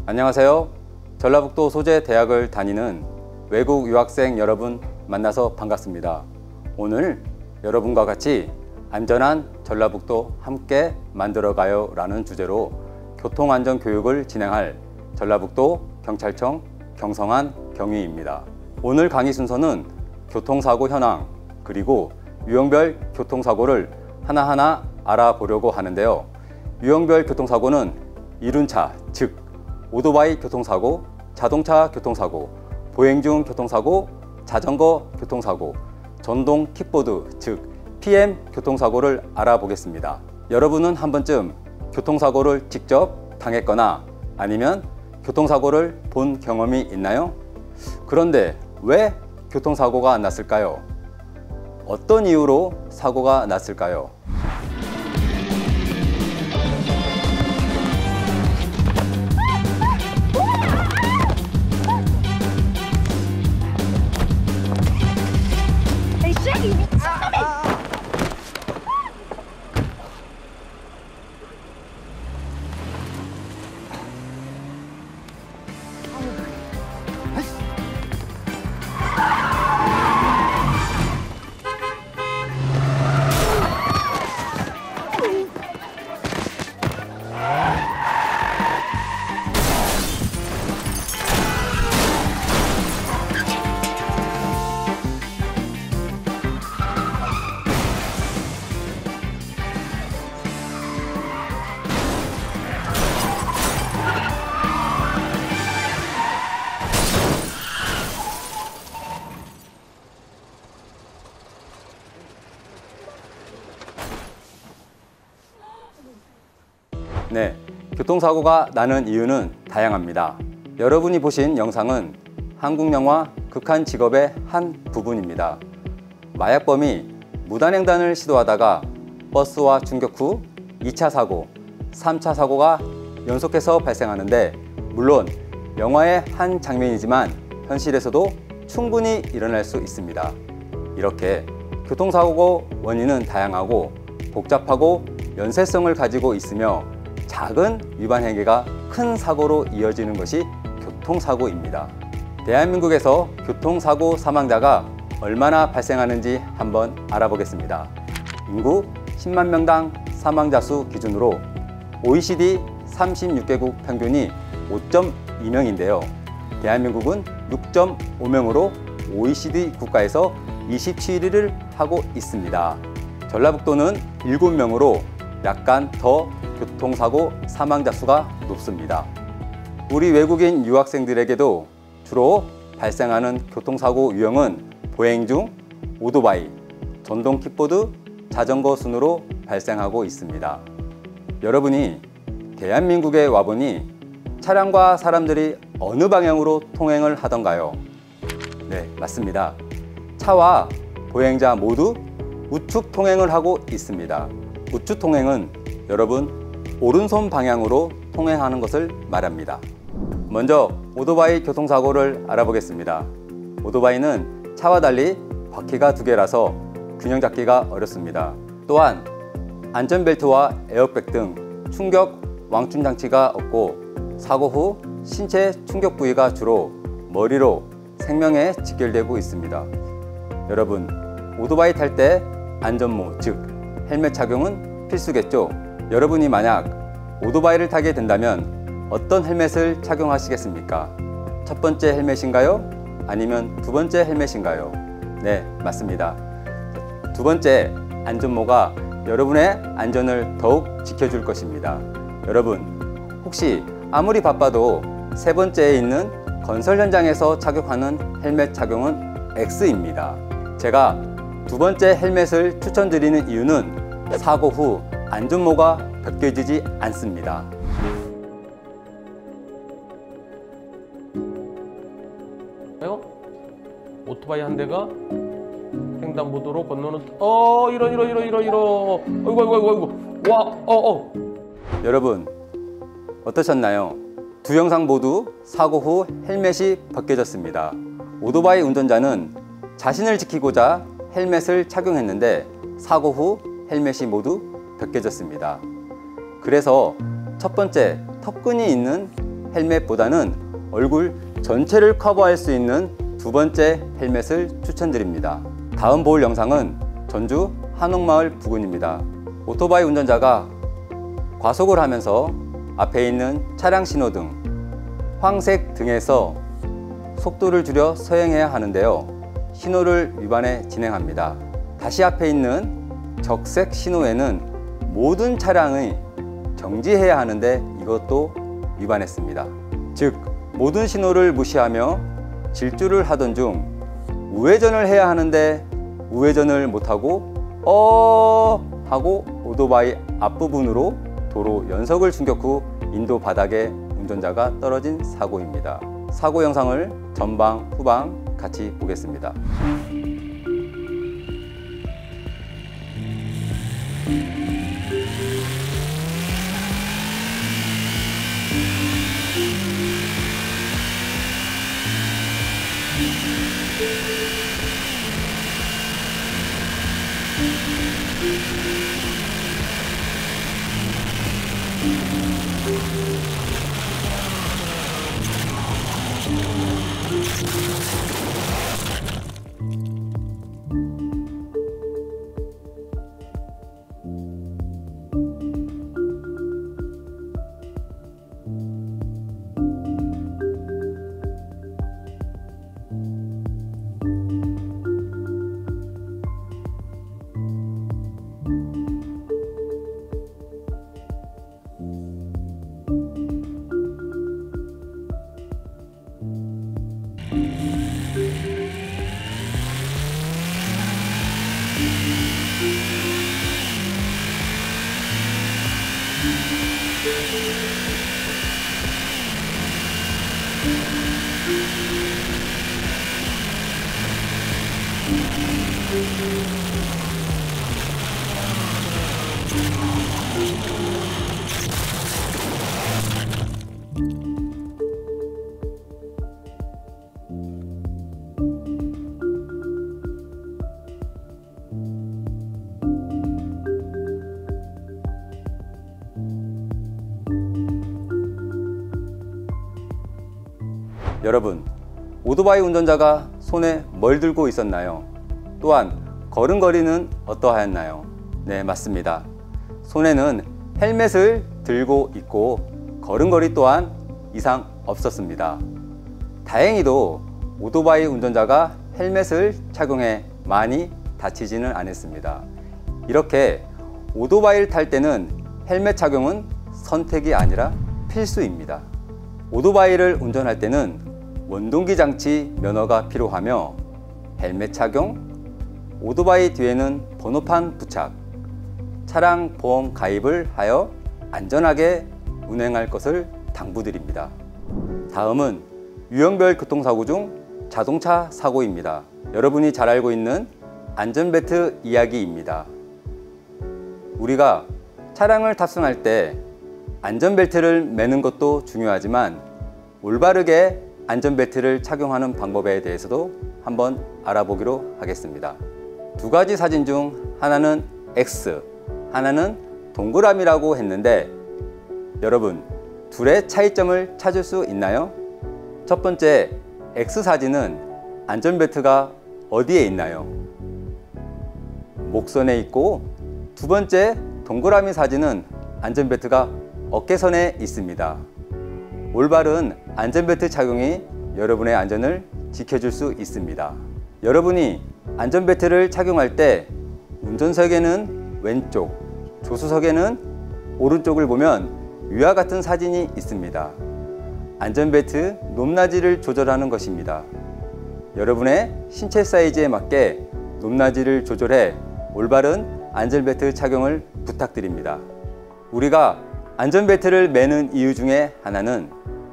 안녕하세요. 전라북도 소재 대학을 다니는 외국 유학생 여러분 만나서 반갑습니다. 오늘 여러분과 같이 안전한 전라북도 함께 만들어가요 라는 주제로 교통안전 교육을 진행할 전라북도 경찰청 경성안 경위입니다. 오늘 강의 순서는 교통사고 현황 그리고 유형별 교통사고를 하나하나 알아보려고 하는데요. 유형별 교통사고는 이륜차, 즉 오토바이 교통사고, 자동차 교통사고, 보행 중 교통사고, 자전거 교통사고, 전동 킥보드, 즉 PM 교통사고를 알아보겠습니다. 여러분은 한 번쯤 교통사고를 직접 당했거나 아니면 교통사고를 본 경험이 있나요? 그런데 왜 교통사고가 났을까요? 어떤 이유로 사고가 났을까요? 네, 교통사고가 나는 이유는 다양합니다. 여러분이 보신 영상은 한국 영화 극한직업의 한 부분입니다. 마약범이 무단횡단을 시도하다가 버스와 충격 후 2차 사고, 3차 사고가 연속해서 발생하는데 물론 영화의 한 장면이지만 현실에서도 충분히 일어날 수 있습니다. 이렇게 교통사고 원인은 다양하고 복잡하고 연쇄성을 가지고 있으며 작은 위반 행위가 큰 사고로 이어지는 것이 교통사고입니다. 대한민국에서 교통사고 사망자가 얼마나 발생하는지 한번 알아보겠습니다. 인구 10만 명당 사망자 수 기준으로 OECD 36개국 평균이 5.2명인데요. 대한민국은 6.5명으로 OECD 국가에서 27위를 하고 있습니다. 전라북도는 7명으로 약간 더 교통사고 사망자 수가 높습니다. 우리 외국인 유학생들에게도 주로 발생하는 교통사고 유형은 보행 중 오토바이, 전동 킥보드, 자전거 순으로 발생하고 있습니다. 여러분이 대한민국에 와보니 차량과 사람들이 어느 방향으로 통행을 하던가요? 네, 맞습니다. 차와 보행자 모두 우측 통행을 하고 있습니다. 우측 통행은 여러분 오른손 방향으로 통행하는 것을 말합니다. 먼저 오토바이 교통사고를 알아보겠습니다. 오토바이는 차와 달리 바퀴가 2개라서 균형 잡기가 어렵습니다. 또한 안전벨트와 에어백 등 충격 왕충 장치가 없고 사고 후 신체 충격 부위가 주로 머리로 생명에 직결되고 있습니다. 여러분, 오토바이 탈 때 안전모, 즉 헬멧 착용은 필수겠죠? 여러분이 만약 오토바이를 타게 된다면 어떤 헬멧을 착용하시겠습니까? 첫 번째 헬멧인가요? 아니면 두 번째 헬멧인가요? 네, 맞습니다. 두 번째 안전모가 여러분의 안전을 더욱 지켜줄 것입니다. 여러분, 혹시 아무리 바빠도 세 번째에 있는 건설 현장에서 착용하는 헬멧 착용은 X입니다. 제가 두 번째 헬멧을 추천드리는 이유는 사고 후 안전모가 벗겨지지 않습니다. 오토바이 한 대가 횡단보도로 건너는 이런 아이고 와 여러분 어떠셨나요? 두 영상 모두 사고 후 헬멧이 벗겨졌습니다. 오토바이 운전자는 자신을 지키고자 헬멧을 착용했는데 사고 후 헬멧이 모두 벗겨졌습니다. 그래서 첫 번째 턱끈이 있는 헬멧보다는 얼굴 전체를 커버할 수 있는 두 번째 헬멧을 추천드립니다. 다음 볼 영상은 전주 한옥마을 부근입니다. 오토바이 운전자가 과속을 하면서 앞에 있는 차량 신호등, 황색 등에서 속도를 줄여 서행해야 하는데요. 신호를 위반해 진행합니다. 다시 앞에 있는 적색 신호에는 모든 차량이 정지해야 하는데 이것도 위반했습니다. 즉 모든 신호를 무시하며 질주를 하던 중 우회전을 해야 하는데 우회전을 못하고 하고 오토바이 앞부분으로 도로 연석을 충격 후 인도 바닥에 운전자가 떨어진 사고입니다. 사고 영상을 전방, 후방 같이 보겠습니다. 여러분, 오토바이 운전자가 손에 뭘 들고 있었나요? 또한 걸음걸이는 어떠하였나요? 네, 맞습니다. 손에는 헬멧을 들고 있고 걸음걸이 또한 이상 없었습니다. 다행히도 오토바이 운전자가 헬멧을 착용해 많이 다치지는 않았습니다. 이렇게 오토바이를 탈 때는 헬멧 착용은 선택이 아니라 필수입니다. 오토바이를 운전할 때는 원동기 장치 면허가 필요하며 헬멧 착용, 오토바이 뒤에는 번호판 부착, 차량 보험 가입을 하여 안전하게 운행할 것을 당부드립니다. 다음은 유형별 교통사고 중 자동차 사고입니다. 여러분이 잘 알고 있는 안전벨트 이야기입니다. 우리가 차량을 탑승할 때 안전벨트를 매는 것도 중요하지만 올바르게 안전벨트를 착용하는 방법에 대해서도 한번 알아보기로 하겠습니다. 두 가지 사진 중 하나는 X, 하나는 동그라미라고 했는데 여러분, 둘의 차이점을 찾을 수 있나요? 첫 번째 X 사진은 안전벨트가 어디에 있나요? 목선에 있고, 두 번째 동그라미 사진은 안전벨트가 어깨선에 있습니다. 올바른 안전벨트 착용이 여러분의 안전을 지켜줄 수 있습니다. 여러분이 안전벨트를 착용할 때 운전석에는 왼쪽, 조수석에는 오른쪽을 보면 위와 같은 사진이 있습니다. 안전벨트 높낮이를 조절하는 것입니다. 여러분의 신체 사이즈에 맞게 높낮이를 조절해 올바른 안전벨트 착용을 부탁드립니다. 우리가 안전벨트를 매는 이유 중에 하나는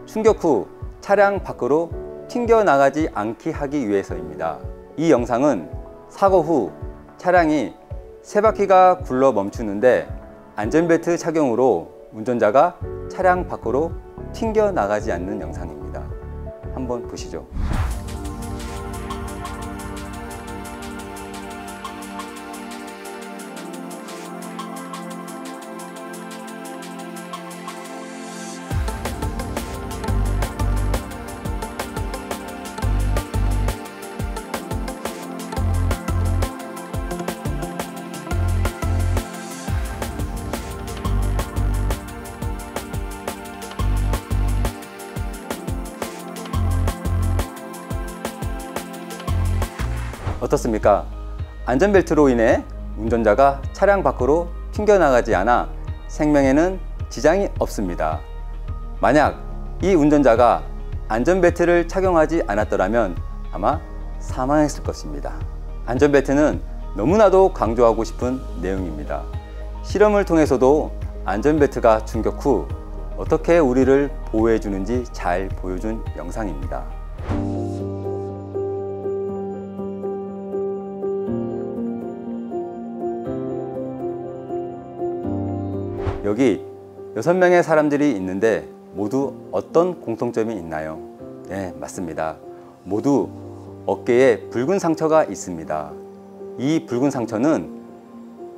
충격 후 차량 밖으로 튕겨나가지 않게 하기 위해서입니다. 이 영상은 사고 후 차량이 세 바퀴가 굴러 멈추는데 안전벨트 착용으로 운전자가 차량 밖으로 튕겨나가지 않는 영상입니다. 한번 보시죠. 어떻습니까? 안전벨트로 인해 운전자가 차량 밖으로 튕겨나가지 않아 생명에는 지장이 없습니다. 만약 이 운전자가 안전벨트를 착용하지 않았더라면 아마 사망했을 것입니다. 안전벨트는 너무나도 강조하고 싶은 내용입니다. 실험을 통해서도 안전벨트가 충격 후 어떻게 우리를 보호해 주는지 잘 보여준 영상입니다. 여기 6명의 사람들이 있는데 모두 어떤 공통점이 있나요? 네, 맞습니다. 모두 어깨에 붉은 상처가 있습니다. 이 붉은 상처는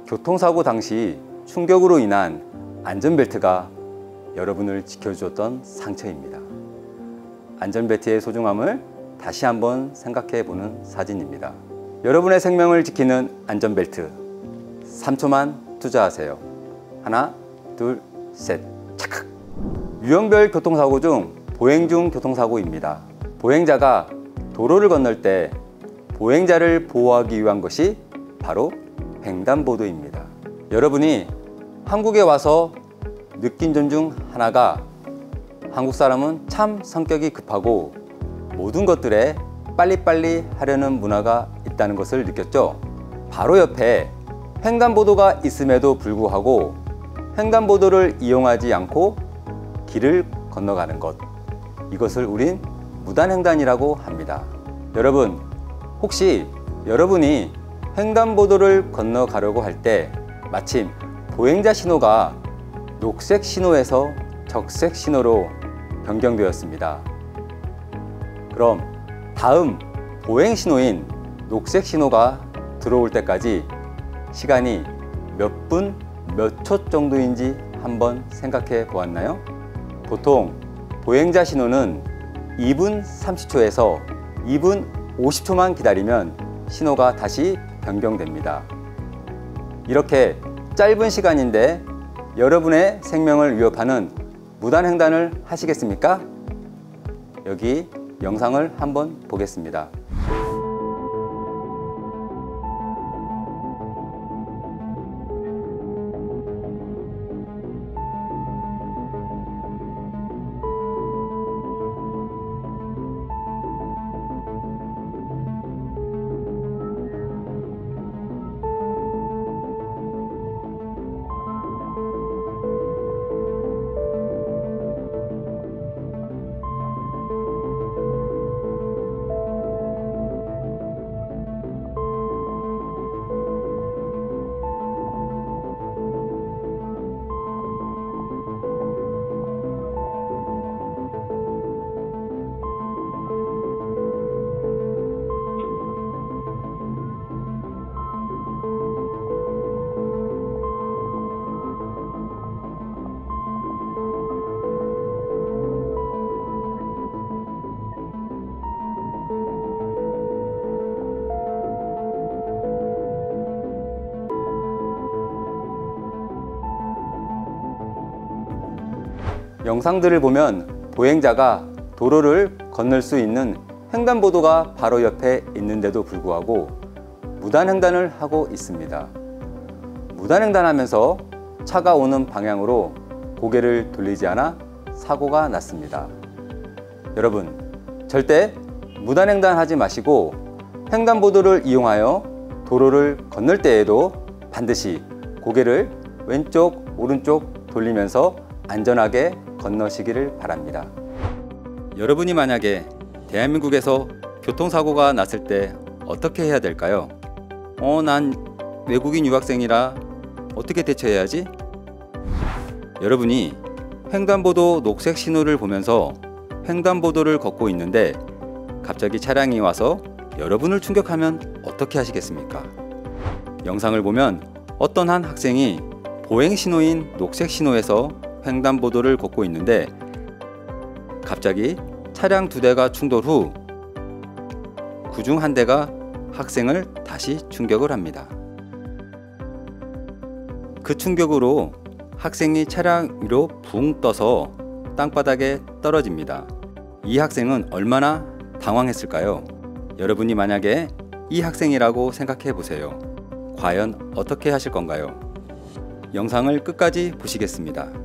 교통사고 당시 충격으로 인한 안전벨트가 여러분을 지켜주었던 상처입니다. 안전벨트의 소중함을 다시 한번 생각해 보는 사진입니다. 여러분의 생명을 지키는 안전벨트 3초만 투자하세요. 하나, 둘, 셋, 착각! 유형별 교통사고 중 보행 중 교통사고입니다. 보행자가 도로를 건널 때 보행자를 보호하기 위한 것이 바로 횡단보도입니다. 여러분이 한국에 와서 느낀 점 중 하나가 한국 사람은 참 성격이 급하고 모든 것들에 빨리빨리 하려는 문화가 있다는 것을 느꼈죠? 바로 옆에 횡단보도가 있음에도 불구하고 횡단보도를 이용하지 않고 길을 건너가는 것, 이것을 우린 무단횡단이라고 합니다. 여러분, 혹시 여러분이 횡단보도를 건너가려고 할 때 마침 보행자 신호가 녹색 신호에서 적색 신호로 변경되었습니다. 그럼 다음 보행 신호인 녹색 신호가 들어올 때까지 시간이 몇 분, 몇 초 정도인지 한번 생각해 보았나요? 보통 보행자 신호는 2분 30초에서 2분 50초만 기다리면 신호가 다시 변경됩니다. 이렇게 짧은 시간인데 여러분의 생명을 위협하는 무단횡단을 하시겠습니까? 여기 영상을 한번 보겠습니다. 영상들을 보면 보행자가 도로를 건널 수 있는 횡단보도가 바로 옆에 있는데도 불구하고 무단횡단을 하고 있습니다. 무단횡단하면서 차가 오는 방향으로 고개를 돌리지 않아 사고가 났습니다. 여러분, 절대 무단횡단하지 마시고 횡단보도를 이용하여 도로를 건널 때에도 반드시 고개를 왼쪽, 오른쪽 돌리면서 안전하게 건너시기를 바랍니다. 여러분이 만약에 대한민국에서 교통사고가 났을 때 어떻게 해야 될까요? 난 외국인 유학생이라 어떻게 대처해야지? 여러분이 횡단보도 녹색 신호를 보면서 횡단보도를 걷고 있는데 갑자기 차량이 와서 여러분을 충격하면 어떻게 하시겠습니까? 영상을 보면 어떤 한 학생이 보행 신호인 녹색 신호에서 횡단보도를 걷고 있는데 갑자기 차량 2대가 충돌 후 그중 한 대가 학생을 다시 충격을 합니다. 그 충격으로 학생이 차량 위로 붕 떠서 땅바닥에 떨어집니다. 이 학생은 얼마나 당황했을까요? 여러분이 만약에 이 학생이라고 생각해 보세요. 과연 어떻게 하실 건가요? 영상을 끝까지 보시겠습니다.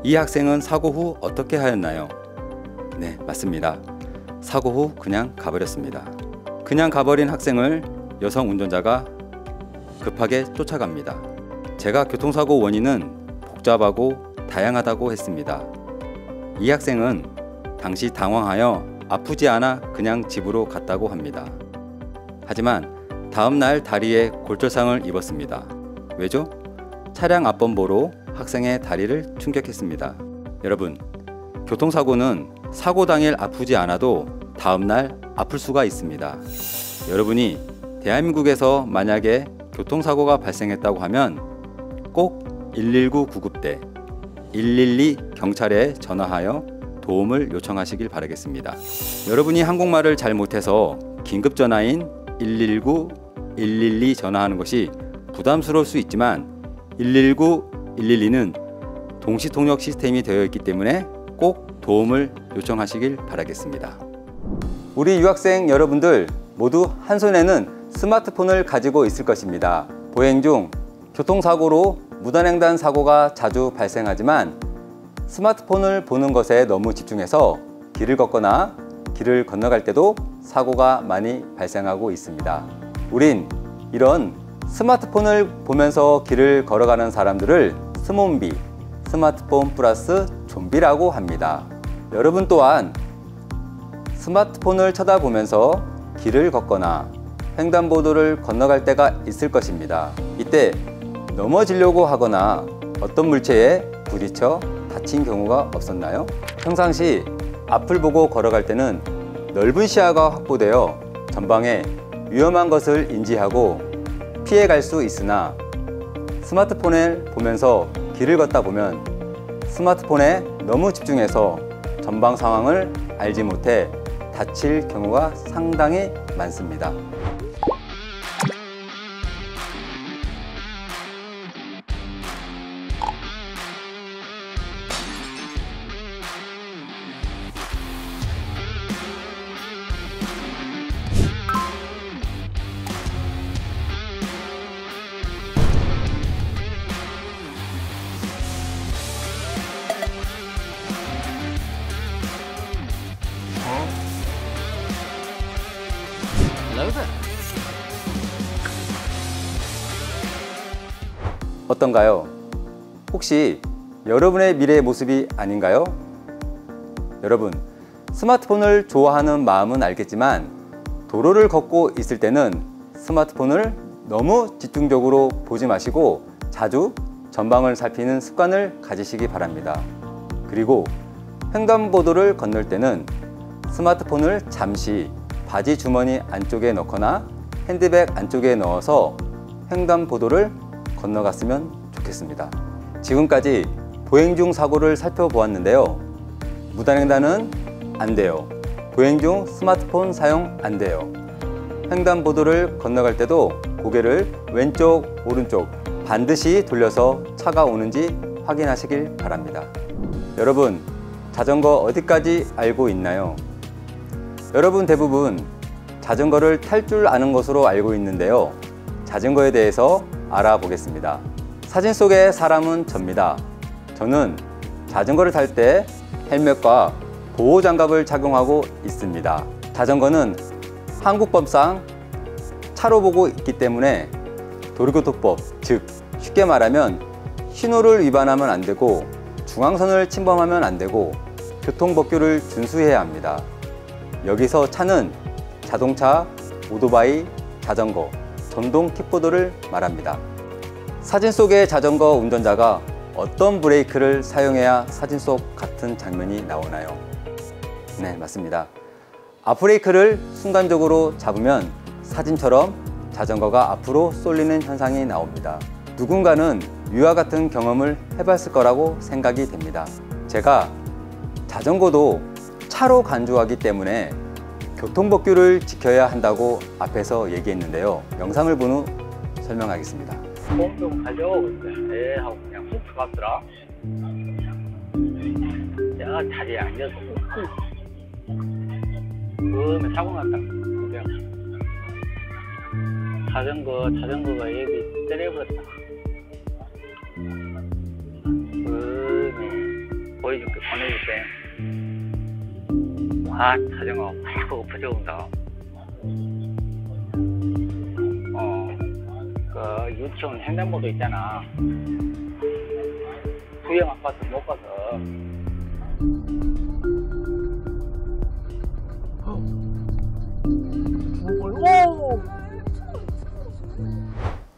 이 학생은 사고 후 어떻게 하였나요? 네, 맞습니다. 사고 후 그냥 가버렸습니다. 그냥 가버린 학생을 여성 운전자가 급하게 쫓아갑니다. 제가 교통사고 원인은 복잡하고 다양하다고 했습니다. 이 학생은 당시 당황하여 아프지 않아 그냥 집으로 갔다고 합니다. 하지만 다음날 다리에 골절상을 입었습니다. 왜죠? 차량 앞범보로 학생의 다리를 충격했습니다. 여러분, 교통사고는 사고 당일 아프지 않아도 다음날 아플 수가 있습니다. 여러분이 대한민국에서 만약에 교통사고가 발생했다고 하면 꼭 119 구급대, 112 경찰에 전화하여 도움을 요청하시길 바라겠습니다. 여러분이 한국말을 잘 못해서 긴급전화인 119, 112 전화하는 것이 부담스러울 수 있지만 119, 112는 동시통역 시스템이 되어 있기 때문에 꼭 도움을 요청하시길 바라겠습니다. 우리 유학생 여러분들 모두 한 손에는 스마트폰을 가지고 있을 것입니다. 보행 중 교통사고로 무단횡단 사고가 자주 발생하지만 스마트폰을 보는 것에 너무 집중해서 길을 걷거나 길을 건너갈 때도 사고가 많이 발생하고 있습니다. 우린 이런 스마트폰을 보면서 길을 걸어가는 사람들을 스몬비, 스마트폰 플러스 좀비라고 합니다. 여러분 또한 스마트폰을 쳐다보면서 길을 걷거나 횡단보도를 건너갈 때가 있을 것입니다. 이때 넘어지려고 하거나 어떤 물체에 부딪혀 다친 경우가 없었나요? 평상시 앞을 보고 걸어갈 때는 넓은 시야가 확보되어 전방에 위험한 것을 인지하고 피해갈 수 있으나 스마트폰을 보면서 길을 걷다 보면 스마트폰에 너무 집중해서 전방 상황을 알지 못해 다칠 경우가 상당히 많습니다. 어떤가요? 혹시 여러분의 미래의 모습이 아닌가요? 여러분, 스마트폰을 좋아하는 마음은 알겠지만 도로를 걷고 있을 때는 스마트폰을 너무 집중적으로 보지 마시고 자주 전방을 살피는 습관을 가지시기 바랍니다. 그리고 횡단보도를 건널 때는 스마트폰을 잠시 바지 주머니 안쪽에 넣거나 핸드백 안쪽에 넣어서 횡단보도를 건너갔으면 좋겠습니다. 지금까지 보행 중 사고를 살펴보았는데요. 무단횡단은 안 돼요. 보행 중 스마트폰 사용 안 돼요. 횡단보도를 건너갈 때도 고개를 왼쪽, 오른쪽 반드시 돌려서 차가 오는지 확인하시길 바랍니다. 여러분, 자전거 어디까지 알고 있나요? 여러분 대부분 자전거를 탈 줄 아는 것으로 알고 있는데요. 자전거에 대해서 알아보겠습니다. 사진 속의 사람은 접니다. 저는 자전거를 탈 때 헬멧과 보호장갑을 착용하고 있습니다. 자전거는 한국법상 차로 보고 있기 때문에 도로교통법, 즉 쉽게 말하면 신호를 위반하면 안 되고 중앙선을 침범하면 안 되고 교통법규를 준수해야 합니다. 여기서 차는 자동차, 오토바이, 자전거, 전동 킥보드를 말합니다. 사진 속의 자전거 운전자가 어떤 브레이크를 사용해야 사진 속 같은 장면이 나오나요? 네, 맞습니다. 앞브레이크를 순간적으로 잡으면 사진처럼 자전거가 앞으로 쏠리는 현상이 나옵니다. 누군가는 위와 같은 경험을 해봤을 거라고 생각이 됩니다. 제가 자전거도 차로 간주하기 때문에 교통법규를 지켜야 한다고 앞에서 얘기했는데요. 영상을 본 후 설명하겠습니다. 보험 좀 가져오고 있어요. 하고 그냥 훅 들어갔더라. 내가 자리에 앉아서 그러면 사고 났다. 그냥 자전거가 여기 때려버렸다. 그러면 보여줄게, 보내줄게. 와, 자전거가 확 엎어져온다. 그 유치원 횡단보도 있잖아. 구형 아파트 못 가서.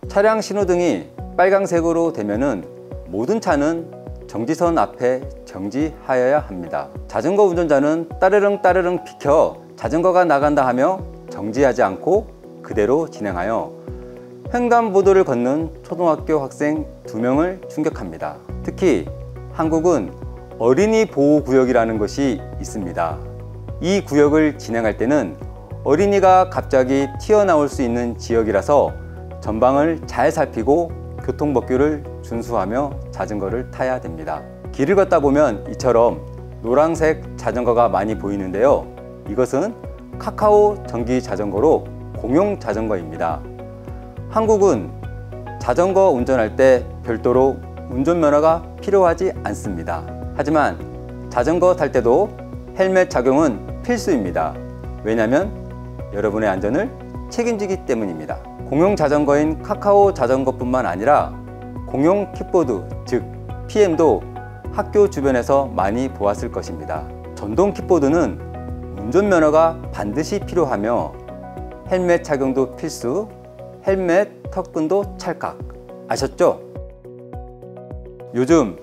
차량 신호등이 빨강색으로 되면은 모든 차는 정지선 앞에 정지하여야 합니다. 자전거 운전자는 따르릉 비켜 자전거가 나간다 하며 정지하지 않고 그대로 진행하여 횡단보도를 걷는 초등학교 학생 2명을 충격합니다. 특히 한국은 어린이 보호구역이라는 것이 있습니다. 이 구역을 진행할 때는 어린이가 갑자기 튀어나올 수 있는 지역이라서 전방을 잘 살피고 교통법규를 준수하며 자전거를 타야 됩니다. 길을 걷다 보면 이처럼 노란색 자전거가 많이 보이는데요. 이것은 카카오 전기 자전거로 공용 자전거입니다. 한국은 자전거 운전할 때 별도로 운전면허가 필요하지 않습니다. 하지만 자전거 탈 때도 헬멧 착용은 필수입니다. 왜냐하면 여러분의 안전을 책임지기 때문입니다. 공용 자전거인 카카오 자전거뿐만 아니라 공용 킥보드, 즉 PM도 학교 주변에서 많이 보았을 것입니다. 전동 킥보드는 운전면허가 반드시 필요하며 헬멧 착용도 필수, 헬멧 턱끈도 찰칵. 아셨죠? 요즘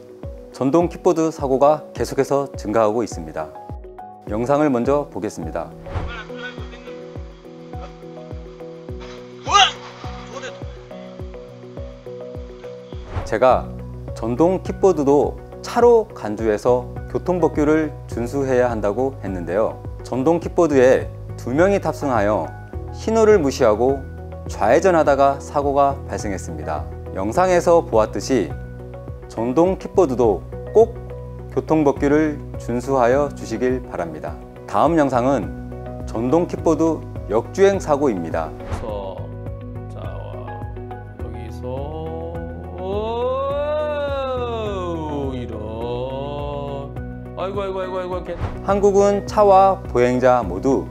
전동 킥보드 사고가 계속해서 증가하고 있습니다. 영상을 먼저 보겠습니다. 제가 전동 킥보드도 차로 간주해서 교통법규를 준수해야 한다고 했는데요. 전동 킥보드에 2명이 탑승하여 신호를 무시하고 좌회전하다가 사고가 발생했습니다. 영상에서 보았듯이 전동 킥보드도 꼭 교통법규를 준수하여 주시길 바랍니다. 다음 영상은 전동 킥보드 역주행 사고입니다. 자, 여기서 이런. 아이고. 한국은 차와 보행자 모두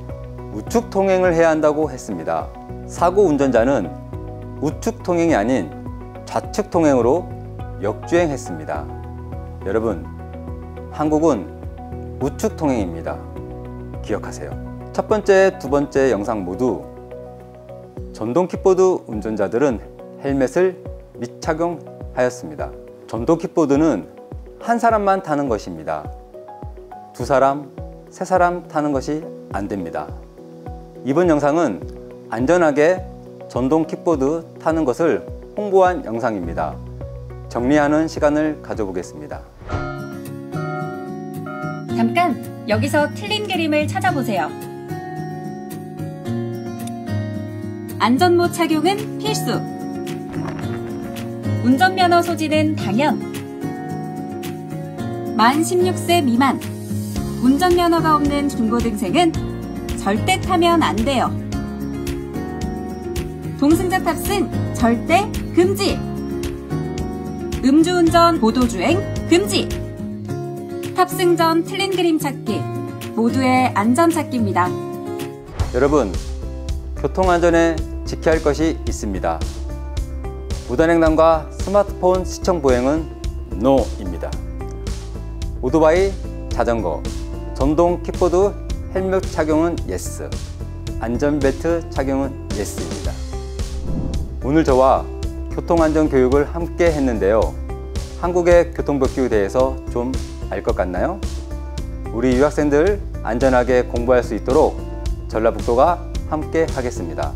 우측 통행을 해야 한다고 했습니다. 사고 운전자는 우측 통행이 아닌 좌측 통행으로 역주행했습니다. 여러분, 한국은 우측 통행입니다. 기억하세요. 첫 번째, 두 번째 영상 모두 전동 킥보드 운전자들은 헬멧을 미착용하였습니다. 전동 킥보드는 한 사람만 타는 것입니다. 2사람, 3사람 타는 것이 안 됩니다. 이번 영상은 안전하게 전동 킥보드 타는 것을 홍보한 영상입니다. 정리하는 시간을 가져보겠습니다. 잠깐! 여기서 틀린 그림을 찾아보세요. 안전모 착용은 필수. 운전면허 소지는 당연. 만 16세 미만. 운전면허가 없는 중고등생은 절대 타면 안 돼요. 동승자 탑승 절대 금지. 음주운전, 보도주행 금지. 탑승 전 틀린 그림 찾기, 모두의 안전 찾기입니다. 여러분, 교통안전에 지켜야 할 것이 있습니다. 무단횡단과 스마트폰 시청 보행은 NO입니다. 오토바이, 자전거, 전동 킥보드 헬멧 착용은 YES, 안전벨트 착용은 YES입니다. 오늘 저와 교통안전 교육을 함께 했는데요. 한국의 교통법규에 대해서 좀 알 것 같나요? 우리 유학생들 안전하게 공부할 수 있도록 전라북도가 함께 하겠습니다.